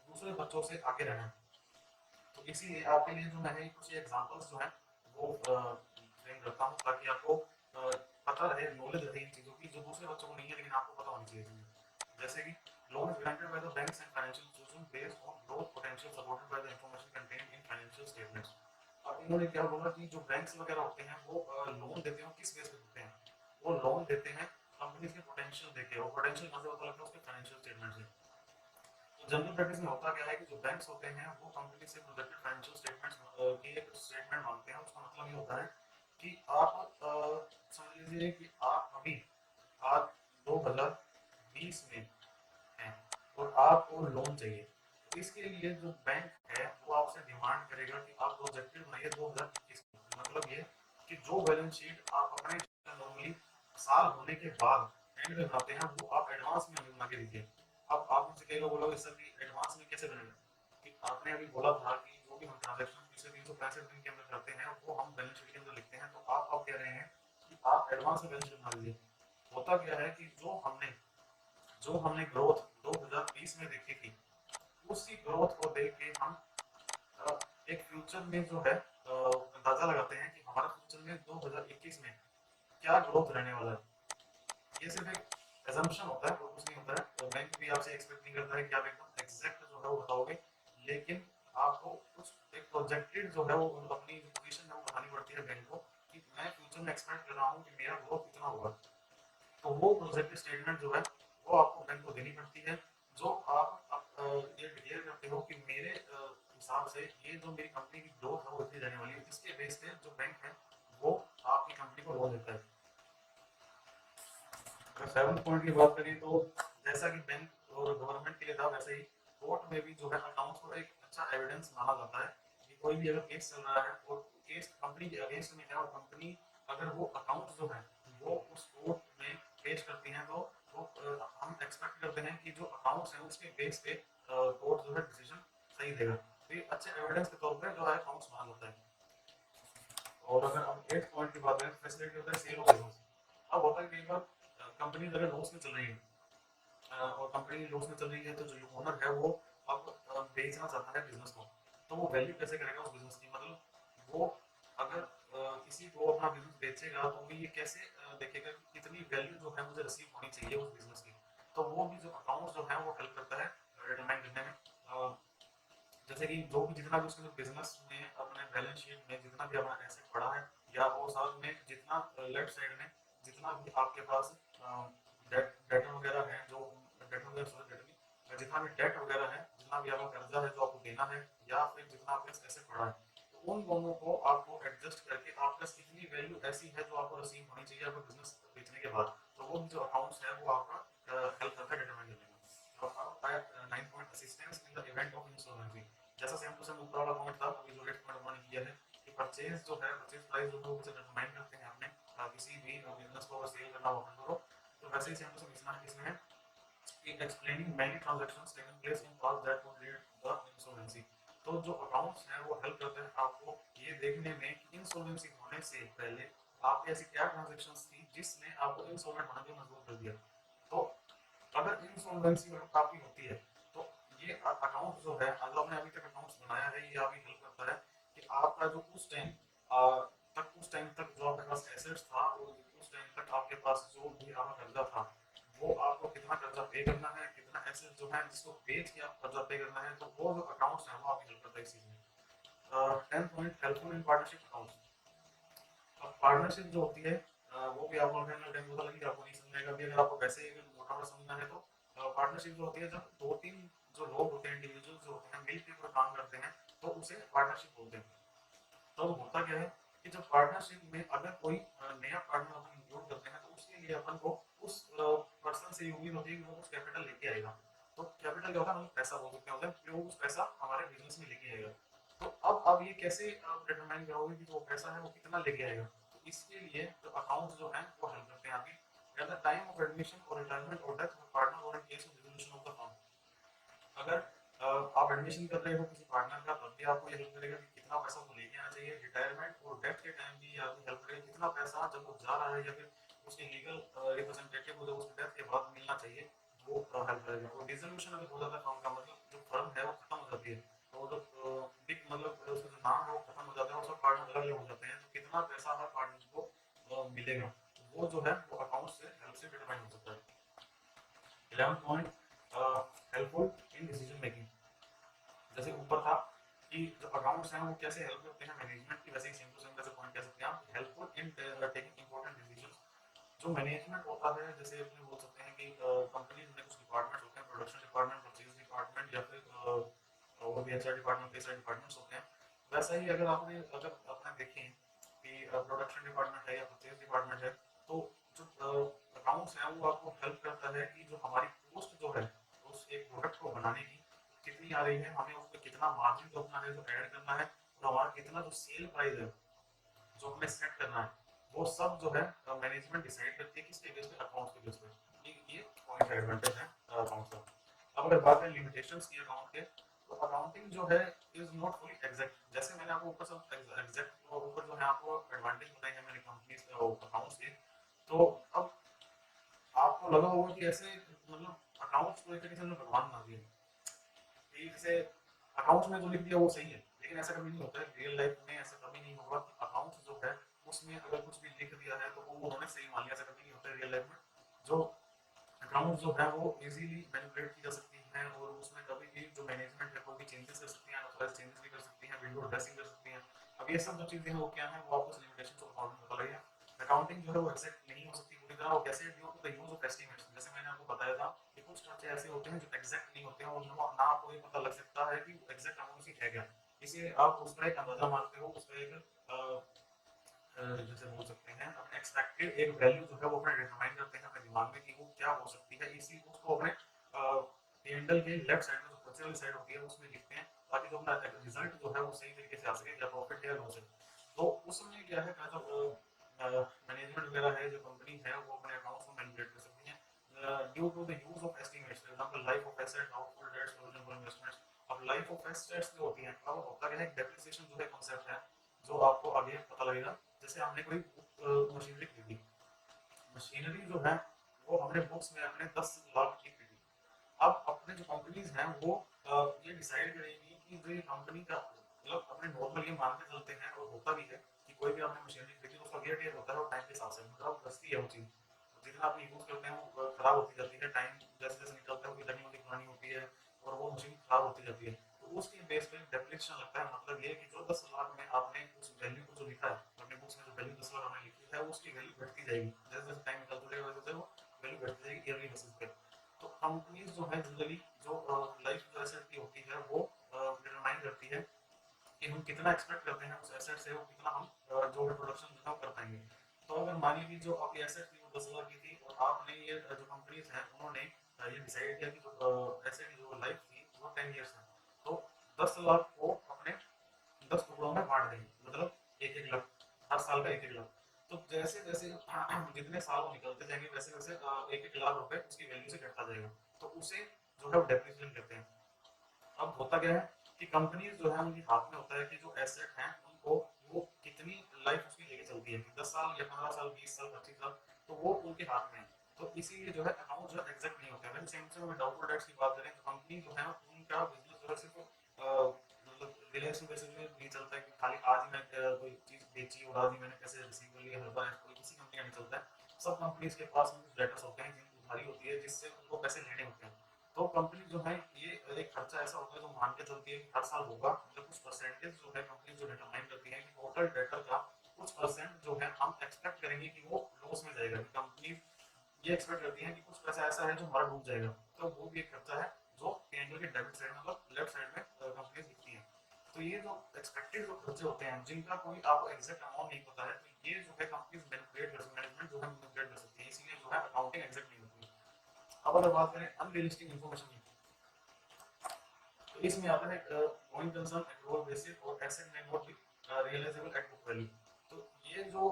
दूसरे बच्चों से आगे रहना है। तो इसीलिए आपके लिए जो मैंने कुछ एग्जांपल्स जो है वो फ्रेम करता हूँ, ताकि आपको पता रहे, नॉलेज रहे इन चीज़ों की जो दूसरे बच्चों को नहीं है, लेकिन आपको पता होनी चाहिए। जैसे कि loan granted by the banks and financial institution based on growth potential supported by the information contained in financial statements. अब इन्होंने क्या बोला कि जो बैंक्स वगैरह होते हैं वो लोन देते हैं, किस बेस पे देते हैं? वो लोन देते हैं कंपनीज के पोटेंशियल देके, और पोटेंशियल कहाँ से पता लगता है? उसके फाइनेंशियल स्टेटमेंट से। तो जनरल प्रैक्टिस में होता क्या है कि जो बैंक्स होते हैं वो कंपनी से प्रोजेक्टेड फाइनेंशियल स्टेटमेंट्स की एक स्टेटमेंट मांगते हैं। उसका मतलब ये होता है कि आप समझ लीजिए कि आप अभी आज 2020 में हैं और आपको लोन चाहिए, तो इसके लिए जो बैंक है वो आपसे डिमांड करेगा कि आप प्रोजेक्टेड बनाइए 2021 में। मतलब ये कि जो बैलेंस शीट आप अपने नॉर्मली साल होने के बाद एंड में बनाते हैं वो आप एडवांस में हमें बना के दीजिए। अब आप मुझसे कई लोग बोलोगे सर कि एडवांस में कैसे बनेगा? कि आपने अभी बोला था कि जो भी हम ट्रांजैक्शन पिछले 365 दिन के अंदर करते हैं वो हम बैलेंस शीट के अंदर लिखते हैं, तो आप अब कह रहे हैं कि आप एडवांस में बैलेंस शीट बना दीजिए। होता क्या है कि जो हमने ग्रोथ 2020 में देखी थी, उसी ग्रोथ को देख के हम एक फ्यूचर में जो है अंदाजा लगाते हैं कि हमारा फ्यूचर में 2021 में क्या ग्रोथ रहने वाला है। ये सिर्फ एक assumption होता है और कुछ नहीं होता है। तो बैंक भी आपसे एक्सपेक्ट नहीं करता है कि आप एकदम एग्जैक्ट जो है वो बताओगे, लेकिन आपको कुछ एक प्रोजेक्टेड जो है वो अपनी पोजीशन है वो बतानी पड़ती है बैंक को कि मैं फ्यूचर में एक्सपेक्ट कर रहा हूँ कि मेरा ग्रोथ कितना होगा। तो वो प्रोजेक्ट स्टेटमेंट जो है वो आपको बैंक को देनी पड़ती है, जो आप ये डिक्लेयर करते हो कि मेरे हिसाब से ये जो मेरी कंपनी की ग्रोथ है वो इतनी रहने वाली है, जिसके बेस पे जो बैंक है वो आपकी कंपनी को लोन देता है। अगर 7 पॉइंट की बात करें तो जैसा कि बैंक और गवर्नमेंट के लिए था, वैसे ही कोर्ट में भी जो है अकाउंट्स को एक अच्छा एविडेंस माना जाता है। कोई भी अगर केस चल रहा है और केस कंपनी के अगेंस्ट में है और कंपनी अगर वो अकाउंट जो है वो उस कोर्ट में पेश करती हैं तो वो हम एक्सपेक्ट करते हैं कि जो अकाउंट्स हैं उसके बेस पे कोर्ट जो है डिसीजन सही देगा। तो ये अच्छे एविडेंस के तौर पे जो है अकाउंट्स मान होता है। और अगर हम 8th पॉइंट की बात करें तो फैसिलिटी होता है सेल ऑफ बिजनेस। अब होता है कई बार कंपनी अगर लॉस में चल रही है और कंपनी लॉस में चल रही है तो जो ओनर है वो अब बेचना चाहता है बिजनेस को, तो वो वैल्यू कैसे करेगा उस बिजनेस की, मतलब वो अगर किसी को अपना बिजनेस बेचेगा तो वो ये कैसे देखेगा कि कितनी वैल्यू जो है मुझे रिसीव होनी चाहिए उस बिजनेस की। तो वो भी जो अकाउंट जो है वो हेल्प करता है डिटरमाइन करने में। जैसे कि जो भी जितना भी उसके बिजनेस में अपने बैलेंस शीट में जितना भी अपना एसेट पड़ा है या वो साथ में जितना लेफ्ट साइड में जितना भी आपके पास डेट डेट वगैरह है जो डेट वगैरह सॉरी डेट नहीं जितना भी डेट वगैरह है जितना भी आपका कर्जा है जो आपको देना है या फिर जितना आपके पास एसेट पड़ा है तो उन दोनों को आपको एडजस्ट करके आपके पास कितनी वैल्यू ऐसी है जो आपको रिसीव होनी चाहिए आपको बिजनेस बेचने के बाद, तो वो जो अकाउंट्स है वो आपका हेल्प करता है डिटरमाइन करने में। तो आपका 9 point assistance in the event of insolvency. जैसा सेम टू सेम ऊपर वाला पॉइंट था अभी जो नेक्स्ट पॉइंट मैंने किया है कि परचेज जो है परचेज प्राइस जो है वो डिटरमाइन करते हैं आपने किसी भी बिजनेस को अगर सेल करना हो अपन को, तो वैसे ही सेम टू सेम इसमें है कि explaining many transactions taken place in past that could lead the insolvency. तो जो अकाउंट्स हैं वो हेल्प करते हैं आपको ये देखने में कि इंसॉल्वेंसी होने से पहले आपकी ऐसी क्या ट्रांजैक्शंस थी जिसने आपको इंसॉल्वेंट होने पे मजबूर कर दिया। तो अगर इंसॉल्वेंसी आपकी होती है तो ये अकाउंट जो है जो आपने अभी तक अकाउंट्स बनाया है ये आपकी हेल्प करता है कि आपका जो उस टाइम तक जो आपके पास एसेट्स था और उस टाइम तक आपके पास जो भी आपका कर्जा था वो आपको कितना कर्जा पे करना है कितना एसेट जो है जिसको बेच के आप कर्जा पे करना है, तो वो जो अकाउंट्स हैं वो आपकी हेल्प करता है इस चीज में। 10th point helpful in partnership accounts. अब पार्टनरशिप जो होती है वो भी आपको अगर टाइम पता लगी आपको नहीं समझाएगा भी अगर आपको वैसे ही अगर मोटा मोटा समझना है तो पार्टनरशिप जो होती है जब दो तीन जो लोग होते हैं इंडिविजुअल जो होते हैं मिलकर कोई काम करते हैं तो उसे पार्टनरशिप बोलते हैं। तो होता क्या है कि जब पार्टनरशिप में अगर कोई नया पार्टनर अपन इंक्लूड करते हैं तो उसके लिए अपन को उस पर्सन से उम्मीद होती है कि वो कुछ कैपिटल लेके आएगा। तो कैपिटल क्या होता है, हम पैसा बोल सकते हैं कि वो कुछ पैसा हमारे बिजनेस में लेके आएगा। तो अब आप ये कैसे आप डिटरमाइन करोगे कि जो पैसा है वो कितना लेके आएगा, तो इसके लिए जो अकाउंट जो है वो हेल्प करते हैं आपकी। At the time of admission और रिटायरमेंट और डेथ ऑफ पार्टनर और in case of dissolution of the firm. अगर आप एडमिशन कर रहे हो किसी पार्टनर का तब भी आपको ये हेल्प करेगा कि कितना पैसा वो लेके आना चाहिए, रिटायरमेंट और डेथ के टाइम भी आपको हेल्प करेगा कितना पैसा जब वो जा रहा है या फिर उसके लीगल रिप्रेजेंटेटिव को जब उसकी डेथ के बाद मिलना चाहिए वो हेल्प करेगा। और डिसोल्यूशन अगर हो जाता है फर्म का मतलब जो फर्म है वो खत्म हो जाती है तो जो बिग मतलब उसका जो नाम है वो खत्म हो जाता है और सब पार्टनर अलग अलग हो जाते हैं, तो कितना पैसा हर पार्टनर को मिलेगा वो जो है वो अकाउंट से हेल्प से डिटरमाइन हो सकता है। 11th point helpful in decision making. जैसे ऊपर था कि जो अकाउंट्स हैं वो कैसे हेल्प करते हैं मैनेजमेंट की, वैसे ही सेम टू सेम जैसे पॉइंट कह सकते हैं आप helpful in taking important decisions. जो मैनेजमेंट होता है जैसे अपने बोल सकते हैं कि कंपनीज में कुछ डिपार्टमेंट्स होते हैं, प्रोडक्शन डिपार्टमेंट परचेज डिपार्टमेंट या फिर और भी एचआर डिपार्टमेंट कई सारे डिपार्टमेंट्स होते हैं। वैसा ही अगर आपने देखें कि प्रोडक्शन डिपार्टमेंट है या परचेज डिपार्टमेंट है तो जो अकाउंट्स हैं वो आपको हेल्प करता है कि जो हमारी कॉस्ट जो है उस एक प्रोडक्ट को बनाने की कितनी आ रही है, हमें उस पर कितना मार्जिन जो अपना है जो ऐड करना है और हमारा कितना जो सेल प्राइस है जो हमें सेट करना है वो सब जो है मैनेजमेंट डिसाइड करती है किसके बेस पे, अकाउंट्स के बेस पे। ये पॉइंट एडवांटेज है अकाउंट का। अब अगर बात करें लिमिटेशंस की अकाउंट के, तो अकाउंटिंग जो है इज नॉट फुली एग्जैक्ट। जैसे मैंने आपको ऊपर सब एग्जैक्ट ऊपर जो है आपको एडवांटेज बताई है मैंने कंपनीज अकाउंट्स के, तो अब आपको लगा होगा कि ऐसे मतलब अकाउंट्स को एक तरीके से भगवान मान दिया कि जैसे अकाउंट्स में जो लिख दिया वो सही है, लेकिन ऐसा कभी नहीं होता है रियल लाइफ में, ऐसा कभी नहीं होगा कि अकाउंट्स जो है उसमें अगर कुछ भी लिख दिया है तो वो उन्होंने सही मान लिया, ऐसा कभी नहीं होता है रियल लाइफ में। जो अकाउंट जो है वो इजीली मैनिपुलेट की जा सकती हैं और उसमें कभी भी जो मैनेजमेंट है कोई भी चेंजेस कर सकती हैं, अनऑथराइज्ड चेंजेस भी कर सकती हैं, विंडो ड्रेसिंग कर सकती हैं। अब ये सब जो चीजें हैं वो क्या है वो आपको लिमिटेशंस ऑफ अकाउंटिंग बता रही है। अकाउंटिंग जो है वो एग्जैक्ट नहीं हो सकती पूरी तरह, और कैसे due to the use of estimates. जैसे मैंने आपको बताया था कि कुछ खर्चे ऐसे होते हैं जो एग्जैक्ट नहीं होते हैं और ना आपको ये पता लग सकता है कि एग्जैक्ट अमाउंट से है क्या, इसलिए आप उसका एक अंदाजा मारते हो, उसका एक जैसे बोल सकते हैं अपने एक्सपेक्टेड एक वैल्यू जो है वो अपने डिटरमाइन करते हैं अपने दिमाग में कि वो क्या हो सकती है, इसी उसको अपने पी के लेफ्ट साइड में जो खर्चे वाली साइड होती है उसमें लिखते हैं ताकि ताकि जो अपना रिजल्ट जो है वो सही तरीके से आ सके, या प्रॉफिट है लॉस है। तो उसमें क्या है कि जो मैनेजमेंट वगैरह है, जो कंपनी है, वो अपने अकाउंट्स को मैनिपुलेट कर सकती है due to the use of estimates, for example life of asset, output debts, provision for investments. अब लाइफ ऑफ एसेट्स जो होती है, अब होता क्या है, डेप्रिसिएशन जो है कॉन्सेप्ट है, जो आपको आगे पता लगेगा। जैसे हमने कोई मशीनरी खरीदी, मशीनरी जो है वो हमने बुक्स में अपने 10 लाख की खरीदी। अब अपने जो कंपनीज हैं वो ये डिसाइड करेंगी कि जो ये कंपनी का, मतलब अपने नॉर्मल ये मान के चलते हैं, और होता भी है कि कोई भी आपने मशीनरी खरीदी तो उसका वेयर टेयर होता है, और टाइम के हिसाब से मतलब बस्ती है वो चीज़, जितना आप यूज़ करते हैं वो खराब होती जाती है, टाइम जैसे जैसे निकलता है वो कितनी होती पुरानी होती है, और वो मशीन खराब होती जाती है। तो उसके बेस पे डेप्रिसिएशन लगता है, मतलब ये कि जो 10 लाख में आपने उस वैल्यू को जो लिखा है अपने बुक्स में, जो वैल्यू 10 लाख आपने लिखी है, उसकी वैल्यू घटती जाएगी जैसे जैसे टाइम निकलता जाएगा, वैसे वैसे वो वैल्यू घटती जाएगी ईयरली बेसिस पे। तो कंपनीज जो है जनरली जो लाइफ जो एसेट की होती है वो डिटरमाइन करती है कि हम कितना एक्सपेक्ट करते हैं उस एसेट से, और कितना हम जो है प्रोडक्शन जो कर पाएंगे। तो अगर मान लीजिए जो आपकी एसेट थी वो 10 लाख की थी, और आपने ये जो कंपनीज हैं उन्होंने ये डिसाइड किया कि जो एसेट की जो लाइफ थी वो 10 ईयर्स है, तो 10 लाख को अपने 10 टुकड़ों में बांट देंगे, मतलब एक एक लाख, हर साल का एक एक लाख। तो जैसे जैसे जितने साल वो निकलते जाएंगे वैसे वैसे एक एक लाख रुपए उसकी वैल्यू से घटता जाएगा, तो उसे जो है डेप्रिसिएशन कहते हैं। अब होता क्या है कि कंपनीज जो है उनके हाथ में होता है कि जो एसेट हैं उनको वो कितनी लाइफ उसकी लेके चलती है, 10 साल या 15 साल, 20 साल, 25 साल, तो वो उनके हाथ में है। तो इसीलिए जो है अकाउंट जो एग्जैक्ट नहीं होता है। वैसे सेम से अगर डाउटफुल डेट्स की बात करें तो कंपनी जो है उनका बिजनेस जो है सिर्फ मतलब रिलेशन बेसिस में नहीं चलता है कि खाली आज ही मैं कोई चीज बेची और आज ही मैंने पैसे रिसीव कर लिए, हर बार कोई किसी कंपनी का नहीं चलता है। सब कंपनीज के पास में कुछ डेटर्स होते हैं जिनकी उधारी होती है, जिससे उनको पैसे लेने होते हैं। तो कंपनी जो है ये एक खर्चा ऐसा होता है जो मान के चलती है कि हर साल होगा, मतलब कुछ परसेंटेज जो है कंपनी जो डिटरमाइन करती है कि टोटल डेटर का कुछ परसेंट जो है हम एक्सपेक्ट करेंगे कि वो लॉस में जाएगा। कंपनी ये एक्सपेक्ट करती है कि कुछ पैसा ऐसा है जो हमारा डूब जाएगा, तो वो भी एक खर्चा है जो पी&एल के डेबिट साइड मतलब लेफ्ट साइड में कंपनी दिखती है। तो ये जो एक्सपेक्टेड जो खर्चे होते हैं जिनका कोई आपको एग्जैक्ट अमाउंट नहीं पता है, तो ये जो है कंपनी मैनिपुलेट कर, मैनेजमेंट जो है मैनिपुलेट कर सकती है, इसलिए जो है अकाउंटिंग एग्जैक्ट नहीं होती है। अब अगर बात करें अनरियलिस्टिक इन्फॉर्मेशन की, तो इसमें आता है गोइंग कंसर्न, एक्रूअल बेसिस और एसेट में not be realisable at book value. तो ये जो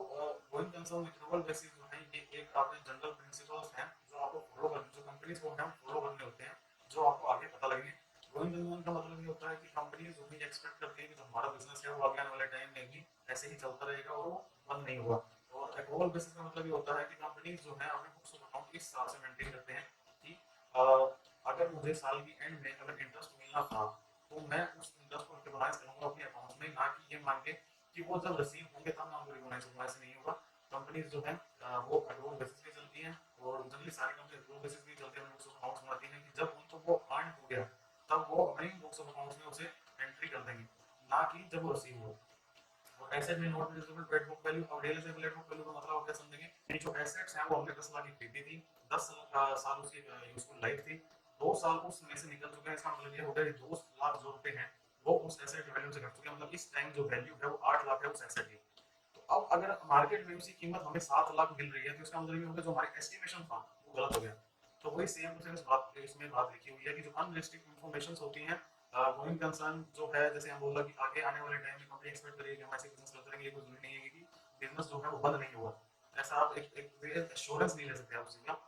गोइंग कंसर्न, एक्रूअल बेसिस जो है ये एक आपके जनरल प्रिंसिपल्स हैं जो आपको फॉलो करने, जो कंपनीज को हम फॉलो करने होते हैं, जो आपको आगे पता लगेंगे। गोइंग कंसर्न का मतलब ये होता है कि कंपनीज जो भी एक्सपेक्ट करती है कि जो हमारा बिजनेस है वो आगे आने वाले टाइम में भी ऐसे ही चलता रहेगा और वो बंद नहीं होगा। और एक्रूअल बेसिस का मतलब ये होता है कि कंपनीज जो है अपने बुक्स ऑफ अकाउंट इस हिसाब से मेंटेन करते हैं कि अगर मुझे साल की एंड में अगर इंटरेस्ट मिलना था तो मैं उस इंटरेस्ट को रिकॉग्नाइज करूंगा अपने अकाउंट में, ना कि ये मान के कि वो जब रिसीव होंगे तब मैं उनको रिकॉग्नाइज करूंगा, ऐसे नहीं होगा। कंपनीज जो है वो एक्रूअल बेसिस पे चलती हैं, और जनरली सारी कंपनी एक्रूअल बेसिस पे चलती हैं, बुक्स ऑफ अकाउंट्स बनाती हैं कि जब उनको वो अर्न हो गया तब वो अपनी बुक्स ऑफ अकाउंट्स में उसे एंट्री कर देंगे, ना कि जब वो रिसीव हो। और एसेट में नॉट रिलीजेबल एट बुक वैल्यू, और रिलीजेबल एट बुक वैल्यू का मतलब आप क्या समझेंगे कि जो एसेट्स हैं वो हमने 10 लाख की खरीदी थी, 10 साल उसकी यूजफुल लाइफ थी, 2 साल उसमें से निकल चुके हैं, इसका मतलब ये हो गया कि 2 लाख जो रुपए हैं वो उस एसेट वैल्यू से घट चुके हैं, मतलब इस टाइम जो वैल्यू है वो 8 लाख है उस एसेट की। तो अब अगर मार्केट में उसकी कीमत हमें 7 लाख मिल रही है तो इसका मतलब ये होगा जो हमारा एस्टिमेशन था वो गलत हो गया। तो वही सेम टू सेम इस बात इसमें बात लिखी हुई है कि जो अनरिस्ट्रिक्टेड इंफॉर्मेशन होती हैं, गोइंग कंसर्न जो है, जैसे हम बोला कि आगे आने वाले टाइम में कंपनी एक्सपेक्ट करेगी कि हम ऐसे बिजनेस करते रहेंगे, ये कोई जरूरी नहीं है कि बिजनेस जो है वो बंद नहीं होगा, ऐसा आप एक एश्योरेंस नहीं ले सकते आप उससे।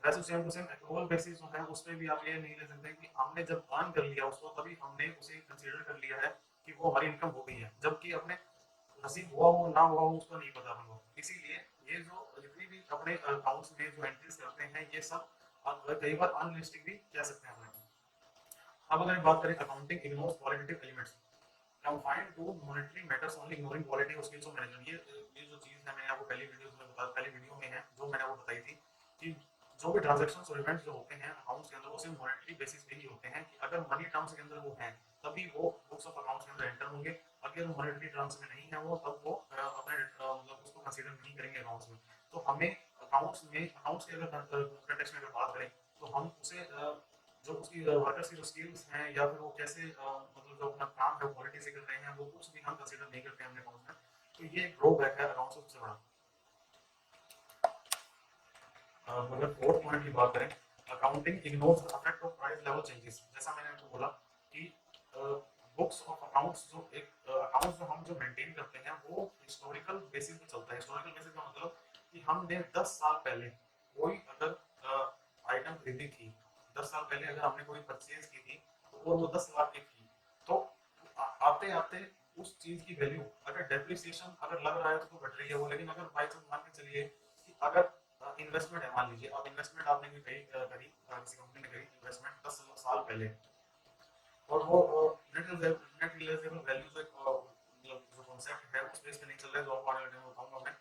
वैसे same to same accrual basis जो है उसमें भी आप ये नहीं ले सकते कि हमने जब अर्न कर लिया उसको तभी हमने उसे कंसीडर कर लिया है कि वो हमारी इनकम हो गई है, जबकि अपने नसीब हुआ हो ना हुआ हो उसको नहीं पता हमको। इसीलिए ये जो जितनी भी अपने अकाउंट्स में जो एंट्रीज करते हैं ये सब कई बार अनरियलिस्टिक भी कह सकते हैं अपने। अब अगर बात करें accounting ignores qualitative elements confined to monetary matters only, ignoring quality और skills of management। ये जो चीज है मैंने आपको पहली वीडियो में बताया, पहली वीडियो में है जो मैंने आपको बताई थी कि जो भी ट्रांजैक्शंस और इवेंट्स जो होते हैं अकाउंट्स के अंदर वो सिर्फ मॉनेटरी बेसिस पे ही होते हैं कि अगर मनी टर्म्स के अंदर वो हैं तभी वो बुक्स ऑफ अकाउंट्स के अंदर एंटर होंगे, अगर वो मॉनेटरी टर्म्स में नहीं है वो तब वो अपने मतलब उसको कंसीडर नहीं करेंगे अकाउंट्स में। तो हमें अकाउंट्स के अगर कंटेक्स्ट में अगर बात करें तो हम उसे जो उसकी वर्कर्स की जो स्किल्स हैं या फिर वो कैसे मतलब जो अपना काम है क्वालिटी से कर रहे हैं वो कुछ भी हम कंसीडर नहीं करते हैं अपने अकाउंट में। तो ये एक ड्रॉबैक है अकाउंट सबसे बड़ा। अगर फोर्थ पॉइंट की बात करें, accounting ignores the effect of price level changes. जैसा मैंने आपको बोला कि बुक्स ऑफ अकाउंट्स जो एक अकाउंट्स जो हम जो मेंटेन करते हैं वो हिस्टोरिकल बेसिस पे चलता है। हिस्टोरिकल बेसिस का मतलब कि हमने 10 साल पहले कोई अगर आइटम खरीदी थी, 10 साल पहले अगर हमने कोई परचेज की थी तो वो 10 लाख की थी, तो आते आते उस चीज की वैल्यू अगर डेप्रिसिएशन अगर लग रहा है तो घट रही है वो, लेकिन अगर बाई चांस मान के चलिए कि अगर इन्वेस्टमेंट है, मान लीजिए अब इन्वेस्टमेंट आपने कोई करी किसी कंपनी ने करी इन्वेस्टमेंट 10 साल पहले, और वो नेट रियलाइजेबल वैल्यू जो मतलब जो कॉन्सेप्ट है उस बेस पे नहीं चल रहा है, जो आपको आने वाले टाइम में बताऊंगा मैं।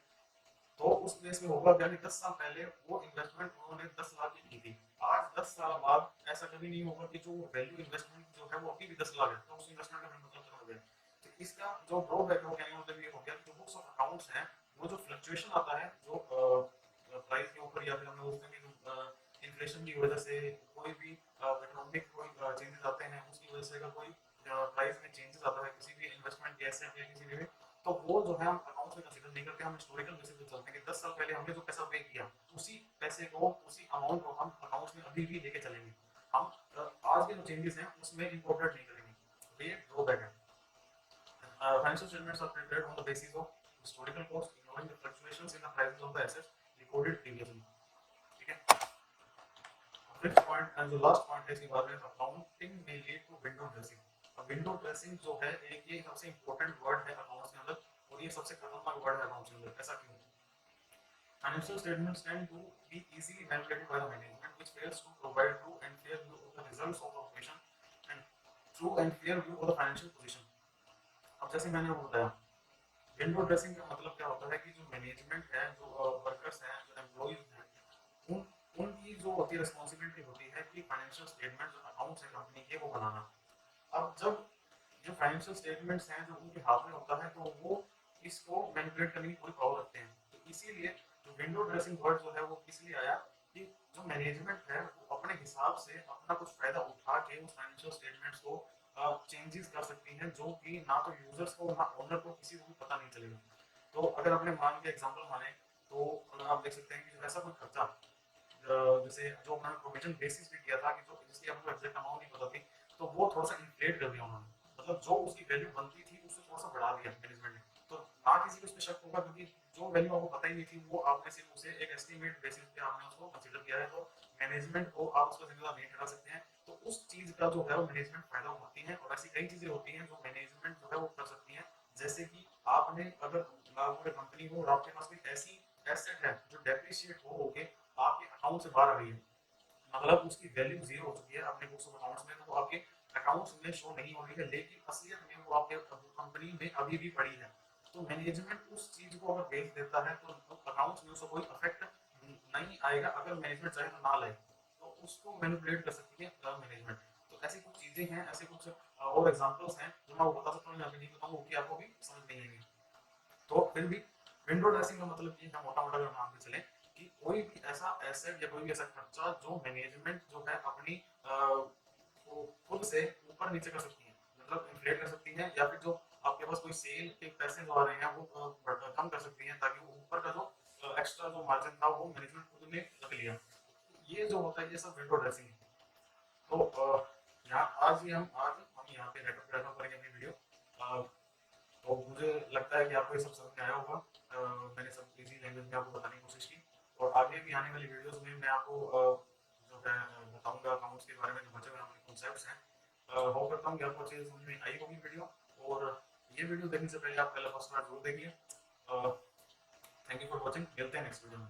तो उस बेस पे होगा क्या कि 10 साल पहले वो इन्वेस्टमेंट उन्होंने 10 लाख की थी, आज 10 साल बाद ऐसा कभी नहीं होगा कि जो वैल्यू इन्वेस्टमेंट जो है वो अभी भी 10 लाख है, तो उस इन्वेस्टमेंट का मतलब खत्म हो गया। तो इसका जो ड्रॉबैक है वो कहने का मतलब ये हो गया कि जो बुक्स ऑफ अकाउंट्स हैं वो जो फ्लक्चुएशन आता है जो प्राइस के ऊपर, या फिर हमने बोलते हैं कि इन्फ्लेशन की वजह से कोई भी इकोनॉमिक कोई चेंजेस आते हैं, उसकी वजह से अगर कोई प्राइस में चेंजेस आता है किसी भी इन्वेस्टमेंट के एसेट या किसी भी, तो वो जो है हम अकाउंट्स में कंसीडर नहीं करते, हम हिस्टोरिकल बेसिस पे चलते हैं कि 10 साल पहले हमने जो पैसा पे किया उसी पैसे को उसी अमाउंट को हम अकाउंट्स में अभी भी लेके चलेंगे, हम आज के जो चेंजेस हैं उसमें इंकॉर्पोरेट नहीं करेंगे। तो ये ड्रॉबैक है। Financial statements are prepared on the basis of historical cost, ignoring the fluctuations in the prices of the assets recorded previously. ठीक है। फिफ्थ पॉइंट एंड जो लास्ट पॉइंट है इसके बारे में, अकाउंटिंग में लीड टू विंडो ड्रेसिंग। अब विंडो ड्रेसिंग जो है एक ये सबसे इंपॉर्टेंट वर्ड है अकाउंट्स के अंदर, और ये सबसे खतरनाक वर्ड है अकाउंट्स के अंदर। ऐसा क्यों? Financial statements tend to be easily manipulated by the management, which fails to provide true and fair view of the results of the operation and true and fair view of the financial position. अब जैसे मैंने वो बताया, विंडो ड्रेसिंग का मतलब क्या होता है कि जो मैनेजमेंट है, जो वर्कर्स हैं, जो एम्प्लॉइज हैं, उन उनकी जो होती है रिस्पॉन्सिबिलिटी होती है कि फाइनेंशियल स्टेटमेंट जो अकाउंट्स है कंपनी के वो बनाना। अब जब जो फाइनेंशियल स्टेटमेंट्स हैं जो उनके हाथ में होता है तो वो इसको मैनिपुलेट करने की पूरी पावर रखते हैं। तो इसीलिए जो विंडो ड्रेसिंग वर्ड जो है वो इसलिए आया कि जो मैनेजमेंट है वो अपने हिसाब से अपना कुछ फायदा उठा के उस फाइनेंशियल स्टेटमेंट्स को चेंजेस कर सकती हैं, जो कि ना तो यूजर्स को ना ओनर को किसी को भी पता नहीं चलेगा। तो अगर आपने मान के एग्जांपल माने तो आप देख सकते हैं कि ऐसा कोई खर्चा जैसे जो उन्होंने प्रोविजन बेसिस पे किया था कि जो जिसकी हमको एग्जैक्ट अमाउंट नहीं पता थी, तो वो थोड़ा सा इन्फ्लेट कर दिया उन्होंने, मतलब जो उसकी वैल्यू बनती थी उससे थोड़ा सा बढ़ा दिया मैनेजमेंट ने। तो ना किसी को इस पे शक होगा, क्योंकि जो वैल्यू आपको पता ही नहीं थी वो आपने सिर्फ उसे एक एस्टिमेट बेसिस पे आपने उसको कंसीडर किया है, तो मैनेजमेंट को आप उसका जिम्मेदार नहीं ठहरा सकते हैं। तो उस चीज का जो है वो मैनेजमेंट फायदा उठाती है, और ऐसी कई चीजें होती हैं जो मैनेजमेंट जो है वो कर सकती है। जैसे कि आपने अगर कोई कंपनी हो और आपके पास कोई ऐसी एसेट है जो डेप्रिशिएट हो के आपके अकाउंट से बाहर आ रही है, मतलब उसकी वैल्यू जीरो हो चुकी है अपने बुक्स ऑफ अकाउंट्स में, तो वो आपके अकाउंट्स में शो नहीं हो रही है, लेकिन असलियत में वो आपके कंपनी में अभी भी पड़ी है। तो मैनेजमेंट उस चीज को अगर बेच देता है तो अकाउंट्स में उसका कोई इफेक्ट नहीं आएगा, अगर मैनेजमेंट चाहे तो ना लाए, तो उसको मैनिपुलेट कर सकती है मैनेजमेंट। तो ऐसी कुछ चीजें हैं, ऐसे कुछ और एग्जांपल्स हैं जो मैं बता सकता हूँ, मैं अभी नहीं बताऊंगा कि आपको भी समझ नहीं आएंगे। तो फिर भी विंडो ड्रेसिंग का मतलब ये है मोटा मोटा अगर मान के चले कि कोई भी ऐसा एसेट या कोई भी ऐसा खर्चा जो मैनेजमेंट जो है अपनी खुद से ऊपर नीचे कर सकती है, मतलब इन्फ्लेट कर सकती है, या फिर जो आपके पास कोई सेल के पैसे जो आ रहे हैं वो कम कर सकती है, ताकि वो ऊपर का जो एक्स्ट्रा जो मार्जिन था वो मैनेजमेंट खुद ने रख लिया। ये जो होता है ये सब विंडो ड्रेसिंग है। तो यहाँ आज हम यहाँ पे रेकअप करेंगे अपनी वीडियो। तो मुझे लगता है कि आपको ये सब समझ में आया होगा। मैंने सब इजी लैंग्वेज में आपको बताने की कोशिश की, और आगे भी आने वाली वीडियोस में मैं आपको जो है बताऊंगा अकाउंट्स के बारे में जो बचे हुए हमारे कॉन्सेप्ट्स हैं। होप करता हूँ कि आपको अच्छे से समझ में आई होगी वीडियो, और ये वीडियो देखने से पहले आप पहले फर्स्ट बार जरूर देखिए। थैंक यू फॉर वॉचिंग, मिलते हैं नेक्स्ट वीडियो में।